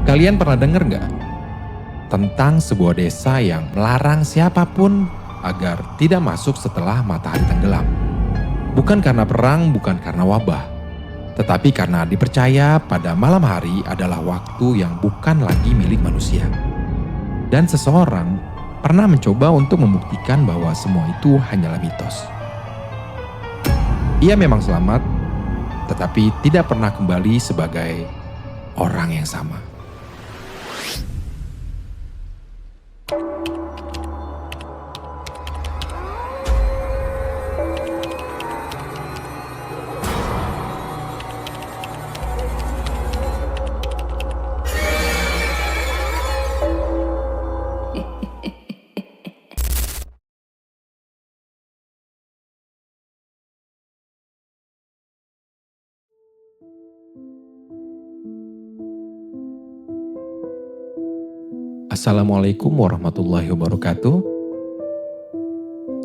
Kalian pernah dengar nggak tentang sebuah desa yang melarang siapapun agar tidak masuk setelah matahari tenggelam? Bukan karena perang, bukan karena wabah, tetapi karena dipercaya pada malam hari adalah waktu yang bukan lagi milik manusia. Dan seseorang pernah mencoba untuk membuktikan bahwa semua itu hanyalah mitos. Ia memang selamat, tetapi tidak pernah kembali sebagai orang yang sama. Assalamualaikum warahmatullahi wabarakatuh.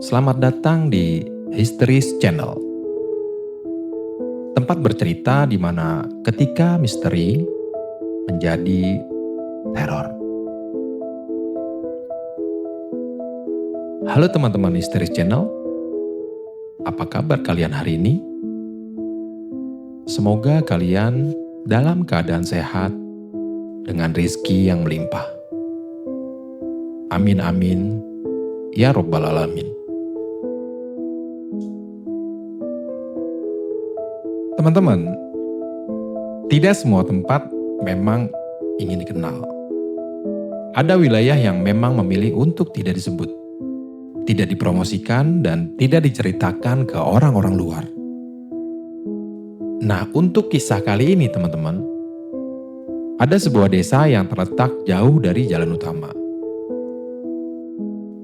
Selamat datang di History's Channel. Tempat bercerita di mana ketika misteri menjadi teror. Halo teman-teman History's Channel. Apa kabar kalian hari ini? Semoga kalian dalam keadaan sehat dengan rezeki yang melimpah. Amin amin, ya Rabbal Alamin. Teman-teman, tidak semua tempat memang ingin dikenal. Ada wilayah yang memang memilih untuk tidak disebut, tidak dipromosikan, dan tidak diceritakan ke orang-orang luar. Nah, untuk kisah kali ini teman-teman, ada sebuah desa yang terletak jauh dari jalan utama.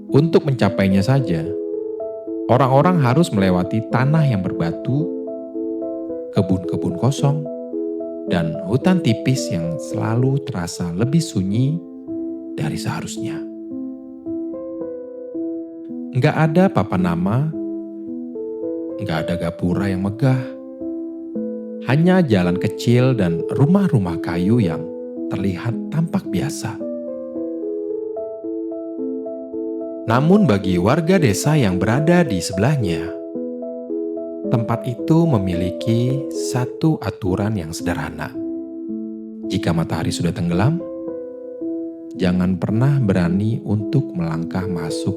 Untuk mencapainya saja, orang-orang harus melewati tanah yang berbatu, kebun-kebun kosong, dan hutan tipis yang selalu terasa lebih sunyi dari seharusnya. Nggak ada papan nama, nggak ada gapura yang megah, hanya jalan kecil dan rumah-rumah kayu yang terlihat tampak biasa. Namun bagi warga desa yang berada di sebelahnya, tempat itu memiliki satu aturan yang sederhana. Jika matahari sudah tenggelam, jangan pernah berani untuk melangkah masuk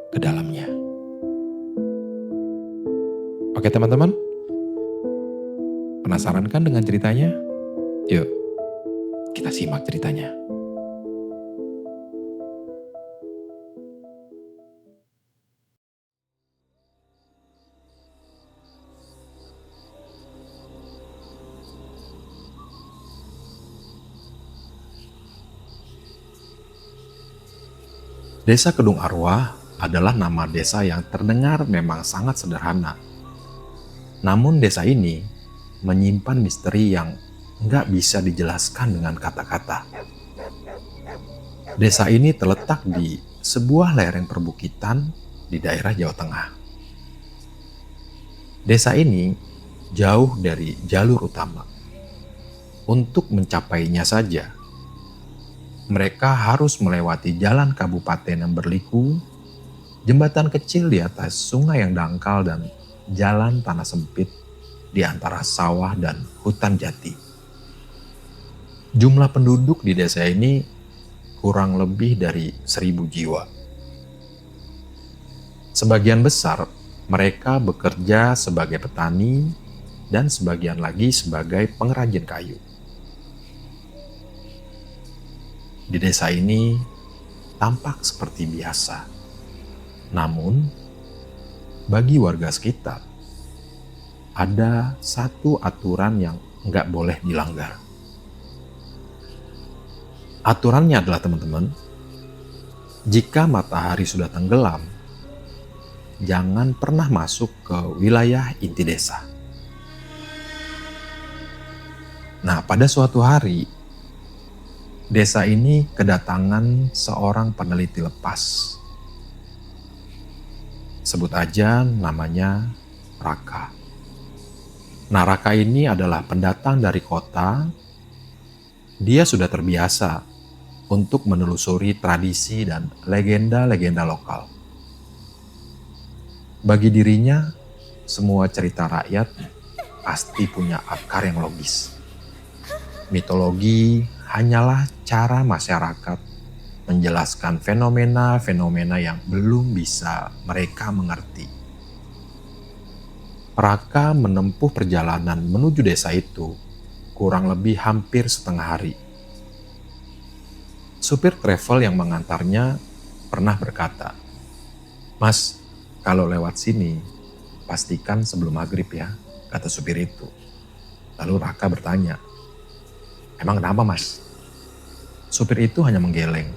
ke dalamnya. Oke teman-teman, penasaran kan dengan ceritanya? Yuk, kita simak ceritanya. Desa Kedung Arwah adalah nama desa yang terdengar memang sangat sederhana. Namun desa ini menyimpan misteri yang nggak bisa dijelaskan dengan kata-kata. Desa ini terletak di sebuah lereng perbukitan di daerah Jawa Tengah. Desa ini jauh dari jalur utama. Untuk mencapainya saja, mereka harus melewati jalan kabupaten yang berliku, jembatan kecil di atas sungai yang dangkal, dan jalan tanah sempit di antara sawah dan hutan jati. Jumlah penduduk di desa ini kurang lebih dari 1.000 jiwa. Sebagian besar mereka bekerja sebagai petani dan sebagian lagi sebagai pengrajin kayu. Di desa ini tampak seperti biasa. Namun, bagi warga sekitar, ada satu aturan yang nggak boleh dilanggar. Aturannya adalah teman-teman, jika matahari sudah tenggelam, jangan pernah masuk ke wilayah inti desa. Nah, pada suatu hari, desa ini kedatangan seorang peneliti lepas. Sebut aja namanya Raka. Nah, Raka ini adalah pendatang dari kota Dia sudah terbiasa untuk menelusuri tradisi dan legenda-legenda lokal. Bagi dirinya, semua cerita rakyat pasti punya akar yang logis. Mitologi hanyalah cara masyarakat menjelaskan fenomena-fenomena yang belum bisa mereka mengerti. Raka menempuh perjalanan menuju desa itu kurang lebih hampir setengah hari. Supir travel yang mengantarnya pernah berkata, "Mas, kalau lewat sini, pastikan sebelum maghrib ya," kata supir itu. Lalu Raka bertanya, "Emang kenapa, Mas?" Supir itu hanya menggeleng.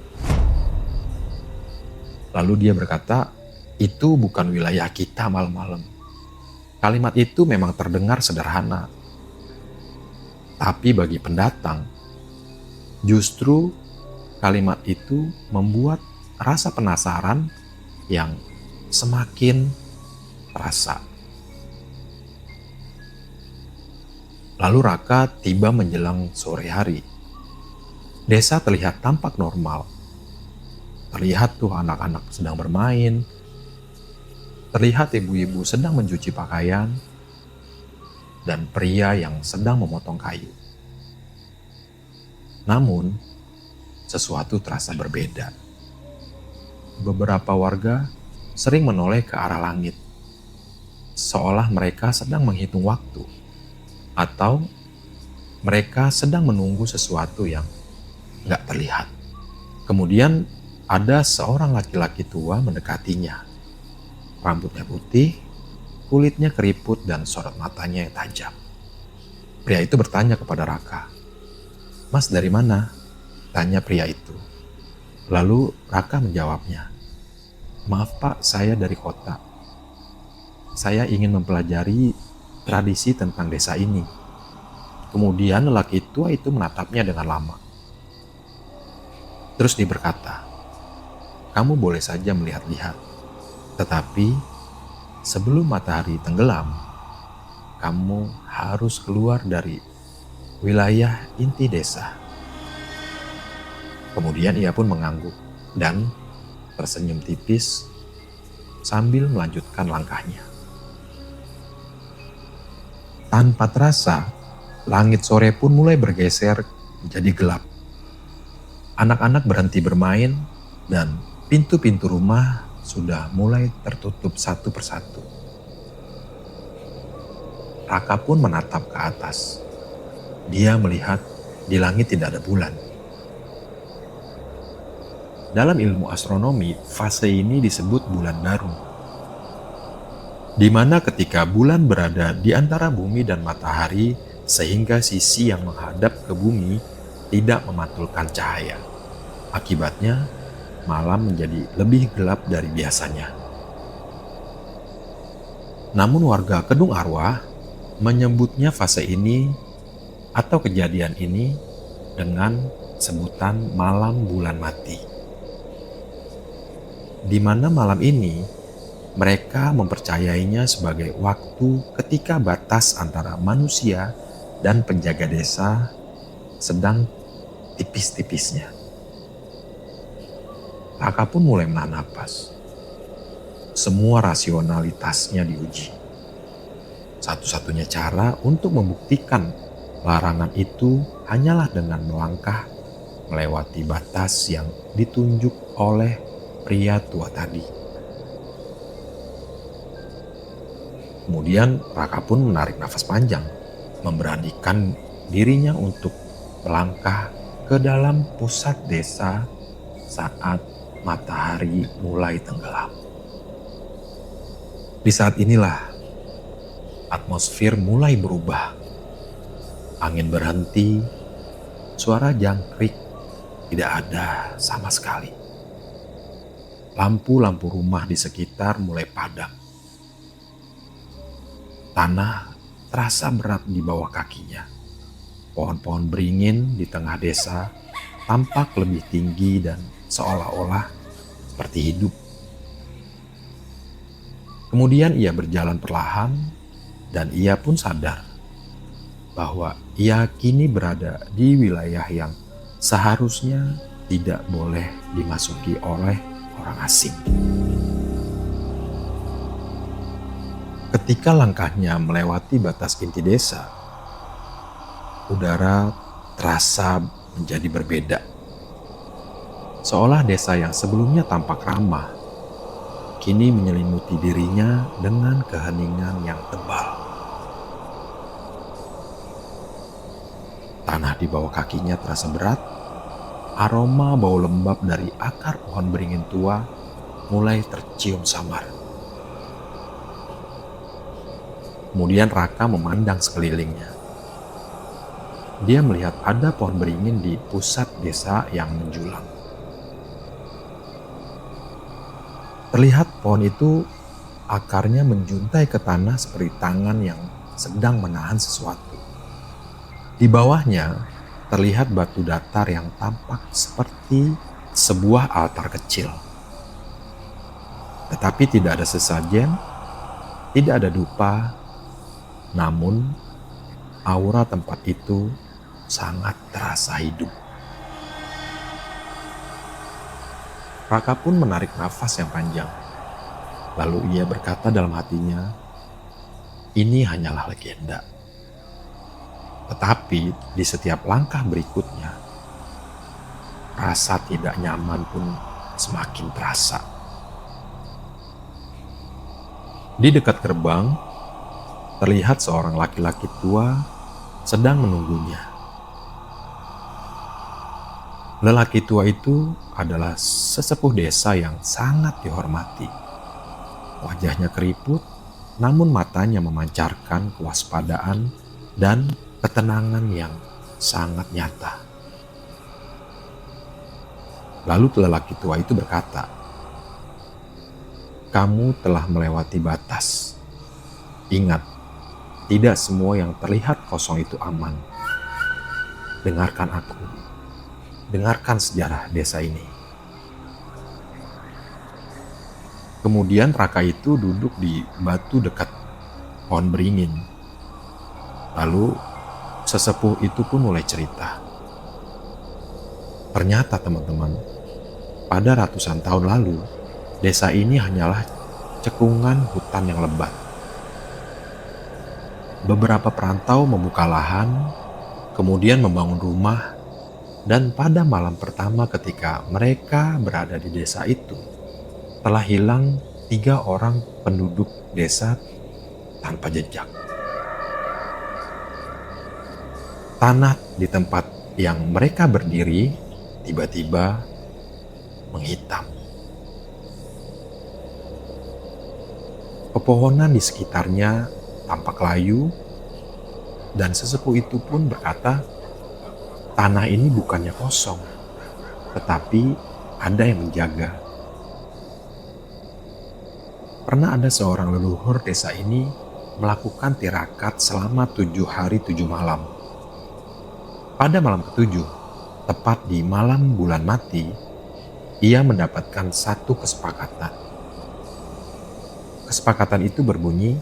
Lalu dia berkata, "Itu bukan wilayah kita malam-malam." Kalimat itu memang terdengar sederhana. Tapi bagi pendatang, justru kalimat itu membuat rasa penasaran yang semakin terasa. Lalu Raka tiba menjelang sore hari. Desa terlihat tampak normal. Terlihat tuh anak-anak sedang bermain. Terlihat ibu-ibu sedang mencuci pakaian. Dan pria yang sedang memotong kayu. Namun, sesuatu terasa berbeda. Beberapa warga sering menoleh ke arah langit. Seolah mereka sedang menghitung waktu. Atau mereka sedang menunggu sesuatu yang gak terlihat. Kemudian ada seorang laki-laki tua mendekatinya. Rambutnya putih, kulitnya keriput dan sorot matanya yang tajam. Pria itu bertanya kepada Raka, "Mas dari mana?" tanya pria itu. Lalu Raka menjawabnya, "Maaf Pak, saya dari kota. Saya ingin mempelajari tradisi tentang desa ini." Kemudian lelaki tua itu menatapnya dengan lama. Terus dia berkata, "Kamu boleh saja melihat-lihat, tetapi sebelum matahari tenggelam, kamu harus keluar dari wilayah inti desa." Kemudian ia pun mengangguk dan tersenyum tipis sambil melanjutkan langkahnya. Tanpa terasa, langit sore pun mulai bergeser menjadi gelap. Anak-anak berhenti bermain dan pintu-pintu rumah sudah mulai tertutup satu persatu. Raka pun menatap ke atas. Dia melihat di langit tidak ada bulan. Dalam ilmu astronomi, fase ini disebut bulan baru, di mana ketika bulan berada di antara bumi dan matahari sehingga sisi yang menghadap ke bumi tidak memantulkan cahaya. Akibatnya, malam menjadi lebih gelap dari biasanya. Namun warga Kedung Arwah menyebutnya fase ini atau kejadian ini dengan sebutan malam bulan mati. Di mana malam ini mereka mempercayainya sebagai waktu ketika batas antara manusia dan penjaga desa sedang tipis-tipisnya. Raka pun mulai menahan napas. Semua rasionalitasnya diuji. Satu-satunya cara untuk membuktikan larangan itu hanyalah dengan melangkah melewati batas yang ditunjuk oleh pria tua tadi. Kemudian Raka pun menarik nafas panjang, memberanikan dirinya untuk melangkah ke dalam pusat desa saat matahari mulai tenggelam. Di saat inilah atmosfer mulai berubah. Angin berhenti, suara jangkrik tidak ada sama sekali. Lampu-lampu rumah di sekitar mulai padam. Tanah terasa berat di bawah kakinya. Pohon-pohon beringin di tengah desa tampak lebih tinggi dan seolah-olah seperti hidup. Kemudian ia berjalan perlahan dan ia pun sadar bahwa ia kini berada di wilayah yang seharusnya tidak boleh dimasuki oleh orang asing. Ketika langkahnya melewati batas inti desa, udara terasa menjadi berbeda. Seolah desa yang sebelumnya tampak ramah, kini menyelimuti dirinya dengan keheningan yang tebal. Tanah di bawah kakinya terasa berat, aroma bau lembab dari akar pohon beringin tua mulai tercium samar. Kemudian Raka memandang sekelilingnya. Dia melihat ada pohon beringin di pusat desa yang menjulang. Terlihat pohon itu akarnya menjuntai ke tanah seperti tangan yang sedang menahan sesuatu. Di bawahnya terlihat batu datar yang tampak seperti sebuah altar kecil. Tetapi tidak ada sesajen, tidak ada dupa, namun aura tempat itu sangat terasa hidup. Raka pun menarik nafas yang panjang. Lalu ia berkata dalam hatinya, ini hanyalah legenda. Tetapi di setiap langkah berikutnya, rasa tidak nyaman pun semakin terasa. Di dekat gerbang, terlihat seorang laki-laki tua sedang menunggunya. Lelaki tua itu adalah sesepuh desa yang sangat dihormati. Wajahnya keriput, namun matanya memancarkan kewaspadaan dan ketenangan yang sangat nyata. Lalu lelaki tua itu berkata, "Kamu telah melewati batas. Ingat, tidak semua yang terlihat kosong itu aman. Dengarkan aku. Dengarkan sejarah desa ini." Kemudian Raka itu duduk di batu dekat pohon beringin. Lalu sesepuh itu pun mulai cerita. Ternyata teman-teman, pada ratusan tahun lalu, desa ini hanyalah cekungan hutan yang lebat. Beberapa perantau membuka lahan, kemudian membangun rumah, dan pada malam pertama ketika mereka berada di desa itu, telah hilang 3 orang penduduk desa tanpa jejak. Tanah di tempat yang mereka berdiri tiba-tiba menghitam. Pepohonan di sekitarnya tampak layu, dan sesepuh itu pun berkata, tanah ini bukannya kosong, tetapi ada yang menjaga. Pernah ada seorang leluhur desa ini melakukan tirakat selama 7 hari 7 malam. Pada malam ke-7, tepat di malam bulan mati, ia mendapatkan satu kesepakatan. Kesepakatan itu berbunyi,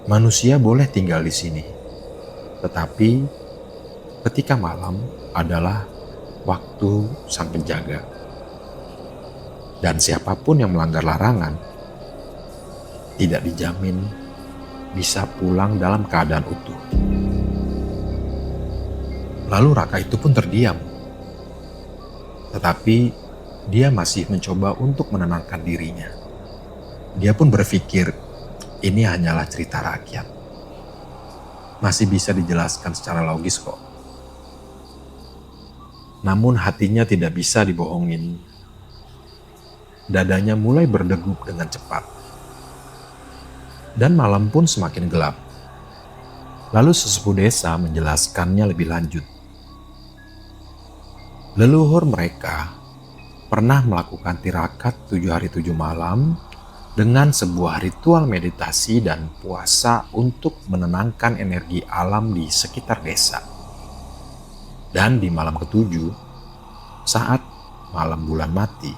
manusia boleh tinggal di sini, tetapi ketika malam adalah waktu sang penjaga. Dan siapapun yang melanggar larangan tidak dijamin bisa pulang dalam keadaan utuh. Lalu Raka itu pun terdiam. Tetapi dia masih mencoba untuk menenangkan dirinya. Dia pun berpikir, ini hanyalah cerita rakyat. Masih bisa dijelaskan secara logis kok. Namun hatinya tidak bisa dibohongin. Dadanya mulai berdegup dengan cepat. Dan malam pun semakin gelap. Lalu sesepuh desa menjelaskannya lebih lanjut. Leluhur mereka pernah melakukan tirakat 7 hari 7 malam dengan sebuah ritual meditasi dan puasa untuk menenangkan energi alam di sekitar desa. Dan di malam ke-7, saat malam bulan mati,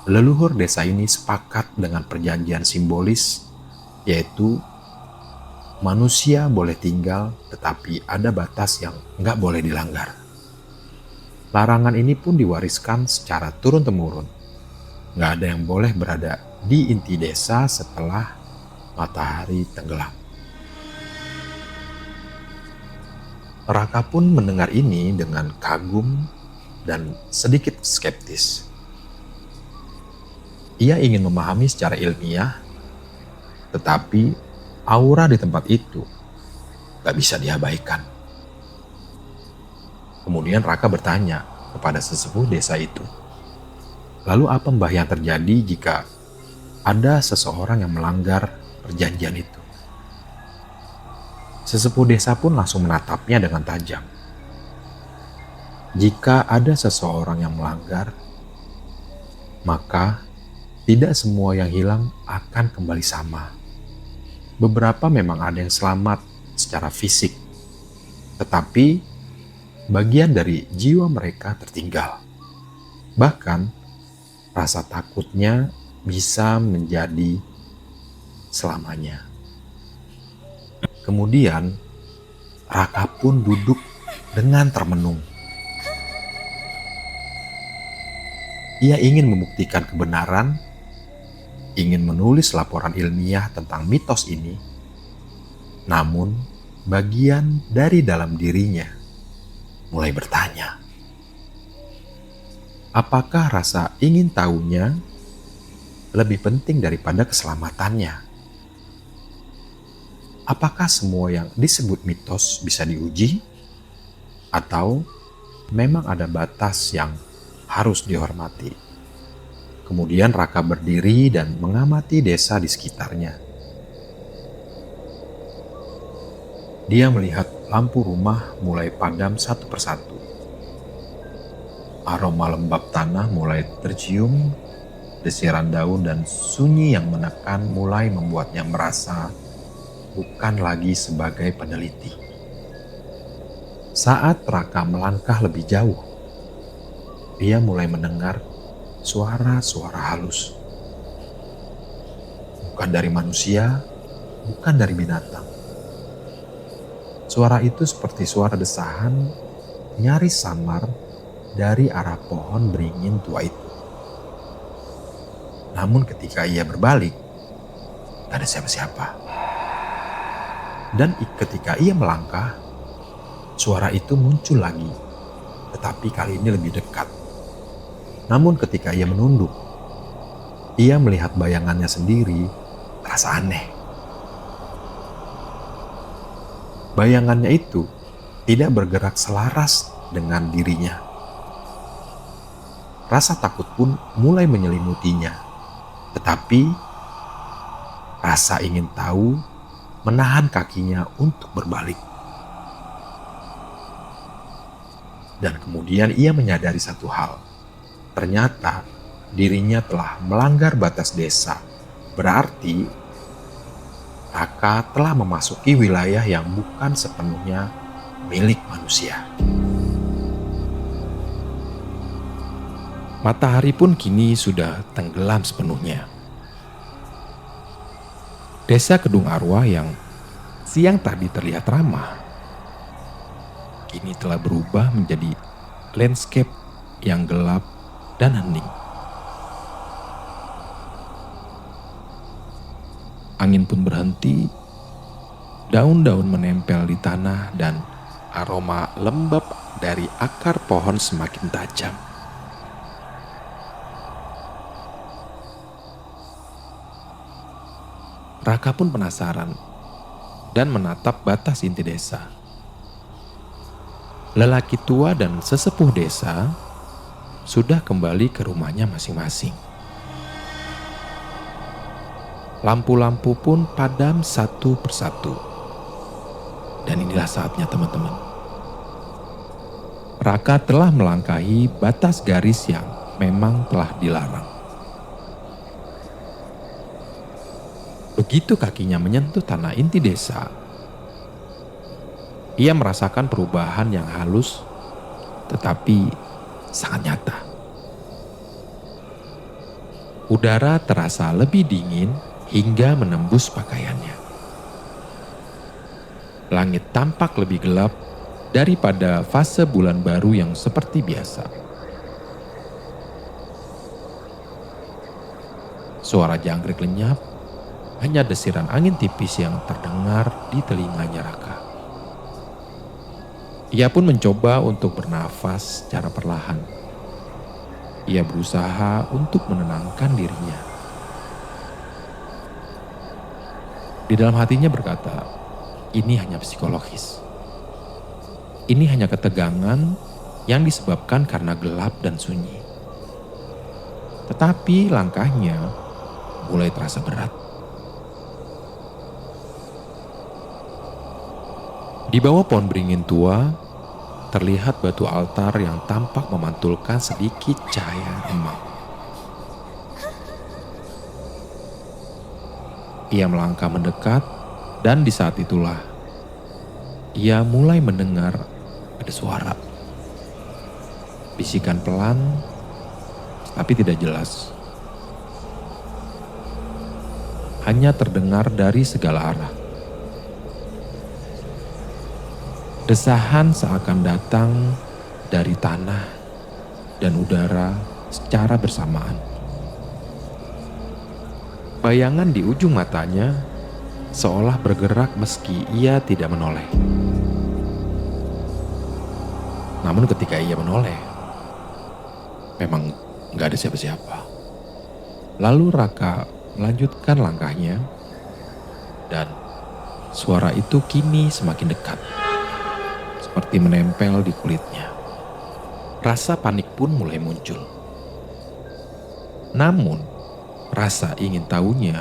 leluhur desa ini sepakat dengan perjanjian simbolis, yaitu Manusia boleh tinggal, tetapi ada batas yang nggak boleh dilanggar. Larangan ini pun diwariskan secara turun-temurun. Nggak ada yang boleh berada di inti desa setelah matahari tenggelam. Raka pun mendengar ini dengan kagum dan sedikit skeptis. Ia ingin memahami secara ilmiah, tetapi aura di tempat itu gak bisa diabaikan. Kemudian Raka bertanya kepada sesepuh desa itu, lalu apa mbah yang terjadi jika ada seseorang yang melanggar perjanjian itu? Sesepuh desa pun langsung menatapnya dengan tajam. Jika ada seseorang yang melanggar, maka tidak semua yang hilang akan kembali sama. Beberapa memang ada yang selamat secara fisik, tetapi bagian dari jiwa mereka tertinggal. Bahkan rasa takutnya bisa menjadi selamanya. Kemudian Raka pun duduk dengan termenung. Ia ingin membuktikan kebenaran, ingin menulis laporan ilmiah tentang mitos ini, namun bagian dari dalam dirinya mulai bertanya, apakah rasa ingin tahunya lebih penting daripada keselamatannya? Apakah semua yang disebut mitos bisa diuji? Atau memang ada batas yang harus dihormati? Kemudian Raka berdiri dan mengamati desa di sekitarnya. Dia melihat lampu rumah mulai padam satu persatu. Aroma lembab tanah mulai tercium, desiran daun dan sunyi yang menekan mulai membuatnya merasa bukan lagi sebagai peneliti. Saat Raka melangkah lebih jauh, dia mulai mendengar suara-suara halus. Bukan dari manusia, bukan dari binatang. Suara itu seperti suara desahan nyaris samar dari arah pohon beringin tua itu. Namun ketika ia berbalik, tak ada siapa-siapa. Dan ketika ia melangkah, suara itu muncul lagi, tetapi kali ini lebih dekat. Namun ketika ia menunduk, ia melihat bayangannya sendiri terasa aneh. Bayangannya itu tidak bergerak selaras dengan dirinya. Rasa takut pun mulai menyelimutinya, tetapi rasa ingin tahu menahan kakinya untuk berbalik. Dan kemudian ia menyadari satu hal. Ternyata dirinya telah melanggar batas desa. Berarti Raka telah memasuki wilayah yang bukan sepenuhnya milik manusia. Matahari pun kini sudah tenggelam sepenuhnya. Desa Kedung Arwah yang siang tadi terlihat ramah, kini telah berubah menjadi landscape yang gelap dan hening. Angin pun berhenti, daun-daun menempel di tanah dan aroma lembab dari akar pohon semakin tajam. Raka pun penasaran dan menatap batas inti desa. Lelaki tua dan sesepuh desa sudah kembali ke rumahnya masing-masing. Lampu-lampu pun padam satu persatu. Dan inilah saatnya teman-teman. Raka telah melangkahi batas garis yang memang telah dilarang. Begitu kakinya menyentuh tanah inti desa, ia merasakan perubahan yang halus tetapi sangat nyata. Udara terasa lebih dingin hingga menembus pakaiannya. Langit tampak lebih gelap daripada fase bulan baru yang seperti biasa. Suara jangkrik lenyap, hanya desiran angin tipis yang terdengar di telinganya Raka. Ia pun mencoba untuk bernafas secara perlahan. Ia berusaha untuk menenangkan dirinya. Di dalam hatinya berkata, ini hanya psikologis. Ini hanya ketegangan yang disebabkan karena gelap dan sunyi. Tetapi langkahnya mulai terasa berat. Di bawah pohon beringin tua, terlihat batu altar yang tampak memantulkan sedikit cahaya remang. Ia melangkah mendekat dan di saat itulah ia mulai mendengar ada suara. Bisikan pelan tapi tidak jelas. Hanya terdengar dari segala arah. Desahan seakan datang dari tanah dan udara secara bersamaan. Bayangan di ujung matanya seolah bergerak meski ia tidak menoleh. Namun ketika ia menoleh, memang gak ada siapa-siapa. Lalu Raka melanjutkan langkahnya dan suara itu kini semakin dekat. Seperti menempel di kulitnya. Rasa panik pun mulai muncul. Namun, rasa ingin tahunya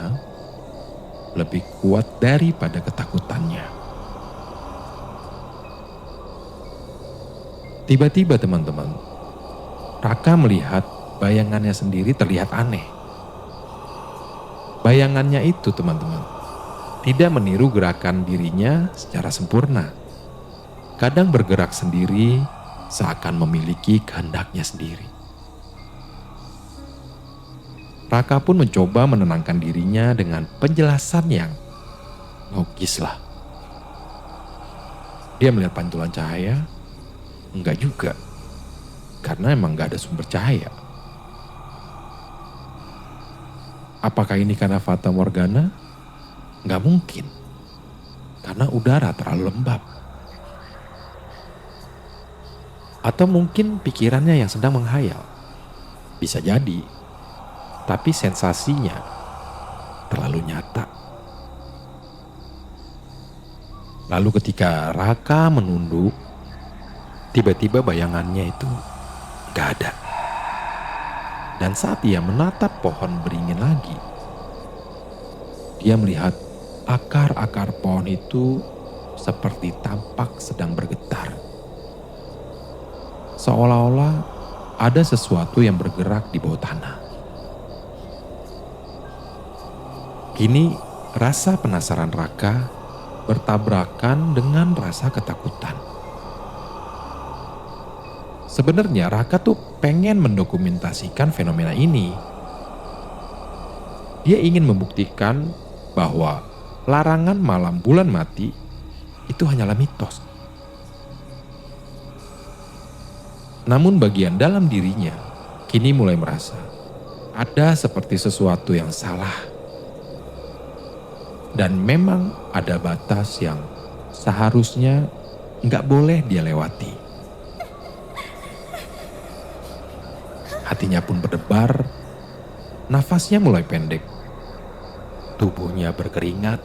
lebih kuat daripada ketakutannya. Tiba-tiba teman-teman, Raka melihat bayangannya sendiri terlihat aneh. Bayangannya itu teman-teman, tidak meniru gerakan dirinya secara sempurna. Kadang bergerak sendiri seakan memiliki kehendaknya sendiri. Raka pun mencoba menenangkan dirinya dengan penjelasan yang logis lah. Dia melihat pantulan cahaya, enggak juga, karena emang enggak ada sumber cahaya. Apakah ini karena fata morgana? Enggak mungkin, karena udara terlalu lembab. Atau mungkin pikirannya yang sedang menghayal. Bisa jadi, tapi sensasinya terlalu nyata. Lalu ketika Raka menunduk, tiba-tiba bayangannya itu gak ada. Dan saat ia menatap pohon beringin lagi, dia melihat akar-akar pohon itu seperti tampak sedang bergetar. Seolah-olah ada sesuatu yang bergerak di bawah tanah. Kini rasa penasaran Raka bertabrakan dengan rasa ketakutan. Sebenarnya Raka tuh pengen mendokumentasikan fenomena ini. Dia ingin membuktikan bahwa larangan malam bulan mati itu hanyalah mitos. Namun bagian dalam dirinya kini mulai merasa ada seperti sesuatu yang salah. Dan memang ada batas yang seharusnya nggak boleh dia lewati. Hatinya pun berdebar, nafasnya mulai pendek. Tubuhnya berkeringat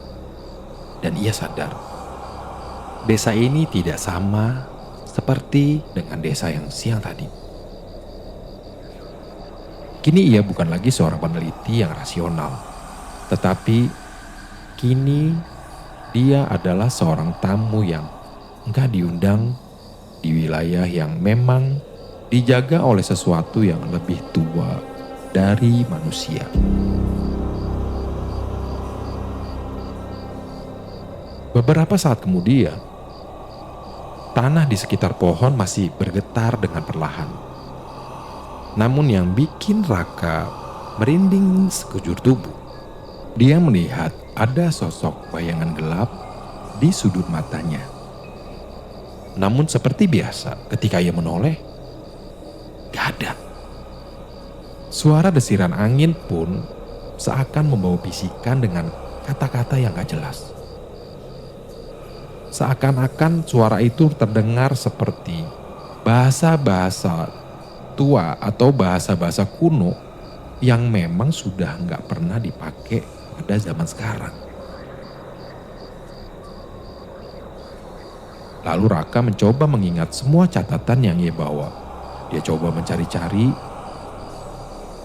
dan ia sadar desa ini tidak sama seperti dengan desa yang siang tadi. Kini ia bukan lagi seorang peneliti yang rasional, tetapi kini dia adalah seorang tamu yang enggak diundang di wilayah yang memang dijaga oleh sesuatu yang lebih tua dari manusia. Beberapa saat kemudian, tanah di sekitar pohon masih bergetar dengan perlahan. Namun yang bikin Raka merinding sekujur tubuh, dia melihat ada sosok bayangan gelap di sudut matanya. Namun seperti biasa, ketika ia menoleh, gak ada. Suara desiran angin pun seakan membawa bisikan dengan kata-kata yang gak jelas. Seakan-akan suara itu terdengar seperti bahasa-bahasa tua atau bahasa-bahasa kuno yang memang sudah nggak pernah dipakai pada zaman sekarang. Lalu Raka mencoba mengingat semua catatan yang ia bawa. Dia coba mencari-cari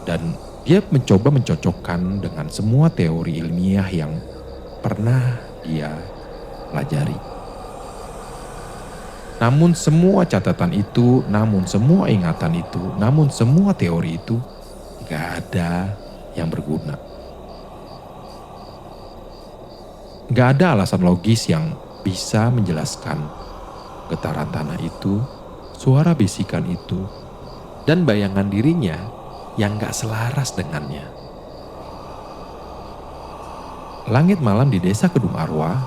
dan dia mencoba mencocokkan dengan semua teori ilmiah yang pernah dia pelajari. Namun semua catatan itu, namun semua ingatan itu, namun semua teori itu gak ada yang berguna. Gak ada alasan logis yang bisa menjelaskan getaran tanah itu, suara bisikan itu, dan bayangan dirinya yang gak selaras dengannya. Langit malam di desa Kedung Arwah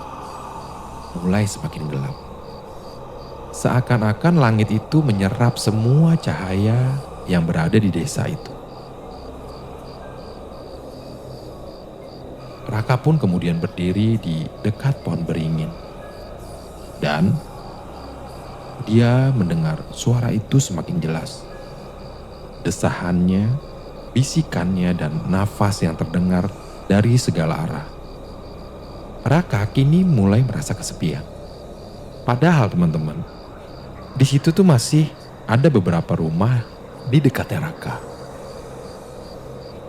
mulai semakin gelap. Seakan-akan langit itu menyerap semua cahaya yang berada di desa itu. Raka pun kemudian berdiri di dekat pohon beringin. Dan dia mendengar suara itu semakin jelas. Desahannya, bisikannya, dan nafas yang terdengar dari segala arah. Raka kini mulai merasa kesepian. Padahal teman-teman, di situ tuh masih ada beberapa rumah di dekatnya Raka.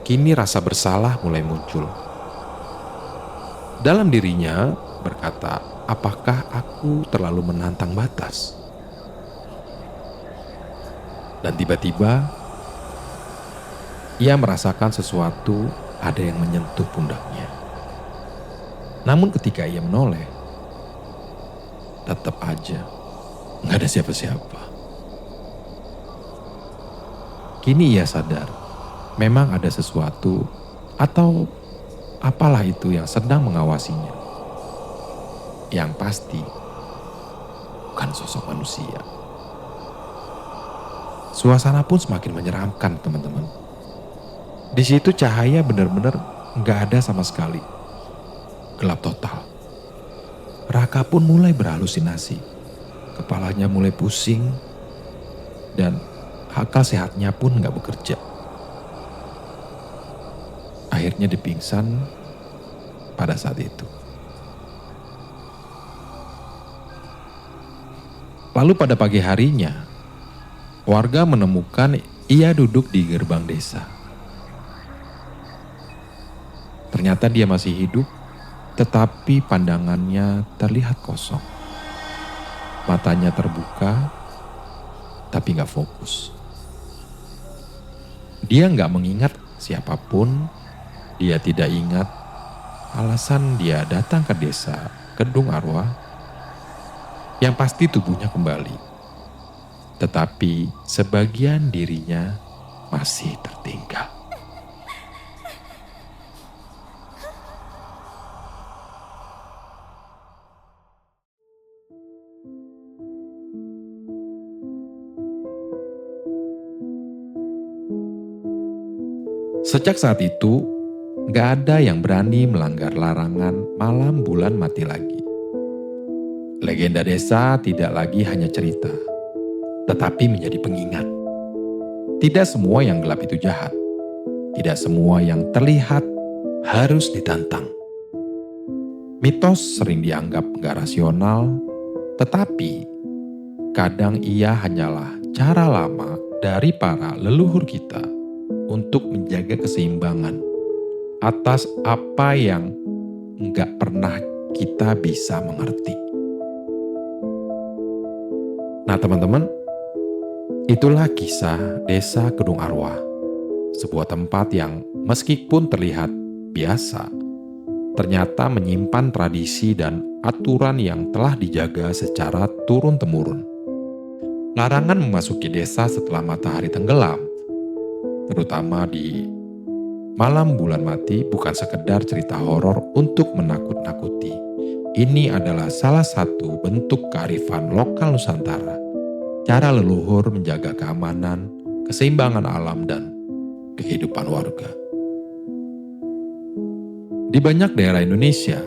Kini rasa bersalah mulai muncul. Dalam dirinya berkata, apakah aku terlalu menantang batas? Dan tiba-tiba ia merasakan sesuatu ada yang menyentuh pundaknya. Namun ketika ia menoleh, tetap aja gak ada siapa-siapa. Kini ia sadar, memang ada sesuatu atau apalah itu yang sedang mengawasinya. Yang pasti, bukan sosok manusia. Suasana pun semakin menyeramkan teman-teman. Di situ cahaya benar-benar gak ada sama sekali. Gelap total. Raka pun mulai berhalusinasi. Kepalanya mulai pusing dan akal sehatnya pun gak bekerja. Akhirnya dipingsan pada saat itu. Lalu pada pagi harinya, warga menemukan ia duduk di gerbang desa. Ternyata dia masih hidup, tetapi pandangannya terlihat kosong. Matanya terbuka, tapi gak fokus. Dia gak mengingat siapapun, dia tidak ingat alasan dia datang ke desa Kedung Arwah. Yang pasti tubuhnya kembali, tetapi sebagian dirinya masih tertinggal. Sejak saat itu, gak ada yang berani melanggar larangan malam bulan mati lagi. Legenda desa tidak lagi hanya cerita, tetapi menjadi pengingat. Tidak semua yang gelap itu jahat. Tidak semua yang terlihat harus ditantang. Mitos sering dianggap gak rasional, tetapi kadang ia hanyalah cara lama dari para leluhur kita untuk menjaga keseimbangan atas apa yang nggak pernah kita bisa mengerti. Nah teman-teman, itulah kisah desa Kedung Arwah. Sebuah tempat yang meskipun terlihat biasa, ternyata menyimpan tradisi dan aturan yang telah dijaga secara turun-temurun. Larangan memasuki desa setelah matahari tenggelam, terutama di malam bulan mati, bukan sekedar cerita horor untuk menakut-nakuti, Ini adalah salah satu bentuk kearifan lokal Nusantara. Cara leluhur menjaga keamanan, keseimbangan alam, dan kehidupan warga. Di banyak daerah Indonesia,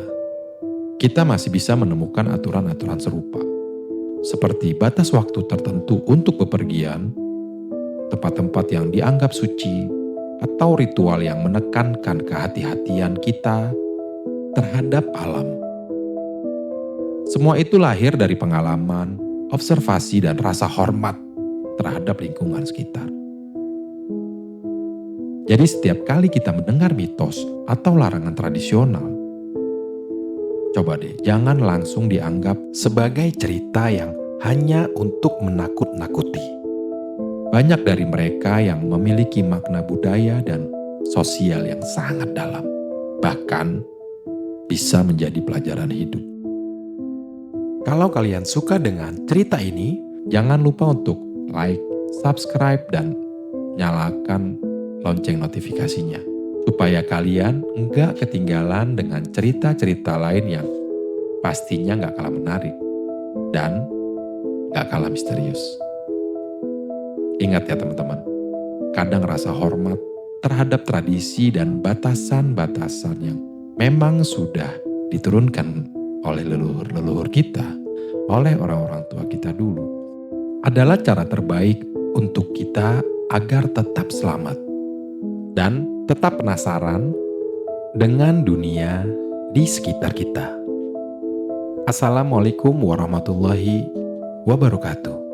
kita masih bisa menemukan aturan-aturan serupa, seperti batas waktu tertentu untuk bepergian, tempat-tempat yang dianggap suci, atau ritual yang menekankan kehati-hatian kita terhadap alam. Semua itu lahir dari pengalaman, observasi, dan rasa hormat terhadap lingkungan sekitar. Jadi setiap kali kita mendengar mitos atau larangan tradisional, coba deh jangan langsung dianggap sebagai cerita yang hanya untuk menakut-nakuti. Banyak dari mereka yang memiliki makna budaya dan sosial yang sangat dalam, bahkan bisa menjadi pelajaran hidup. Kalau kalian suka dengan cerita ini, jangan lupa untuk like, subscribe, dan nyalakan lonceng notifikasinya, supaya kalian nggak ketinggalan dengan cerita-cerita lain yang pastinya nggak kalah menarik dan nggak kalah misterius. Ingat ya teman-teman, kadang rasa hormat terhadap tradisi dan batasan-batasan yang memang sudah diturunkan oleh leluhur-leluhur kita, oleh orang-orang tua kita dulu, adalah cara terbaik untuk kita agar tetap selamat dan tetap penasaran dengan dunia di sekitar kita. Assalamualaikum warahmatullahi wabarakatuh.